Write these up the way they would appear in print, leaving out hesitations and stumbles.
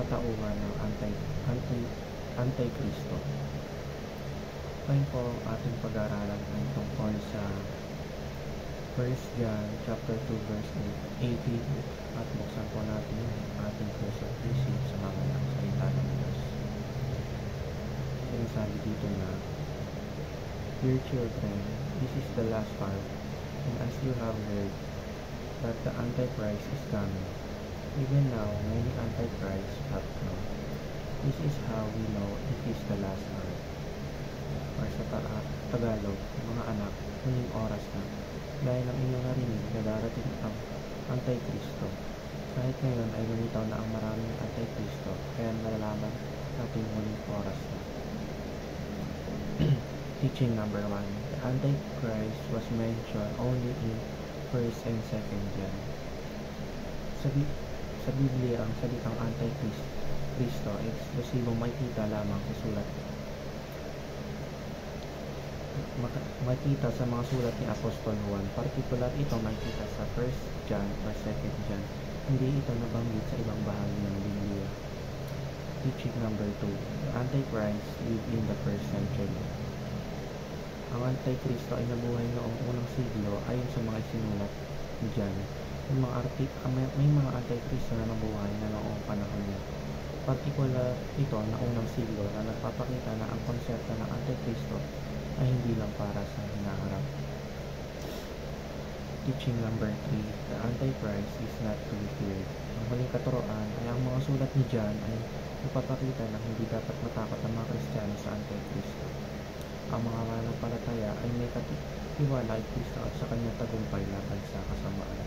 katauhan ng Antikristo. Ngayon po ang ating pag-aaralan ay tungkol sa 1 John chapter 2 verse 18 at buksan po natin yung ating verse of receive sa mga ng salita ng Diyos. Yung sabi dito na, Dear children, this is the last part, and as you have heard that the Antichrist is coming, even now many Antichrists have come. This is how we know it is the last hour. Or sa Tagalog, mga anak, huling oras na, dahil ang inyong narinig na darating ang Antikristo. Kahit ngayon ay lumitaw na ang maraming Antikristo, kaya nalalaman natin huling oras na. Teaching number 1. The Antichrist was mentioned only in 1st and 2nd John. Sa Biblia, ang salitang Antikristo ay eksklusibong makikita lamang sa sulat. Makikita sa mga sulat ni Apostol Juan. Partikular ito makikita sa 1st John or 2nd John. Hindi ito nabanggit sa ibang bahagi ng Biblia. Teaching number 2. The Antichrist lived in the 1st century. Ang Antikristo ay nabuhay noong unang siglo ayon sa mga sinulat ni John. May mga Antikristo na nabuhay na noong panahon niya. Partikular ito na unang siglo na nagpapakita na ang konsepto ng Antikristo ay hindi lang para sa hinaharap. Teaching number 3. The Antichrist is not to be feared. Ang huling katuroan ay ang mga sulat ni John ay nagpapakita na hindi dapat matakot ang mga Kristiyano sa Antikristo. Ang mga mananampalataya ay may katiwala kay Kristo at sa kanyang tagumpay laban sa kasamaan.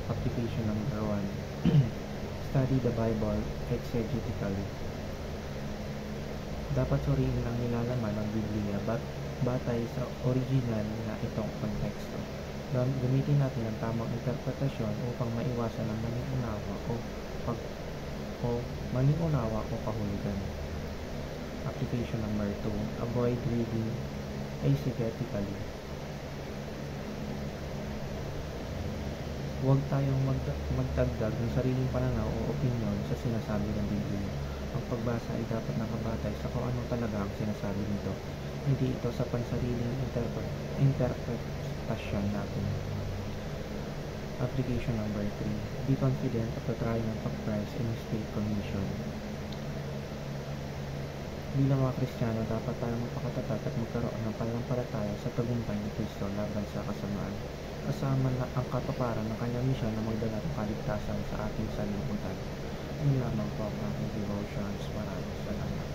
Application number 1. Study the Bible exegetically. Dapat suriin ang nilalaman ng Biblia batay sa original na itong konteksto. Gamitin natin ang tamang interpretasyon upang maiwasan ang maniunawa o kahulugan. Application number 2. Avoid reading exegetically. Huwag tayong magdagdag ng sariling pananaw o opinyon sa sinasabi ng Biblia. Ang pagbasa ay dapat nakabatay sa kung anong talaga ang sinasabi nito. Hindi ito sa pansariling interpretasyon natin. Application number 3. Be confident of the triumph of Christ in His Great Commission. Bilang mga Kristiyano, dapat tayong magpakatatag at magkaroon ng pananampalataya sa tagumpay ni Kristo laban sa kasamaan, kasama na ang katuparan ng kanyang misyon na magdala ng kaligtasan sa ating sanlibutan. Yun lamang po ang aking devotions. Maraming salamat.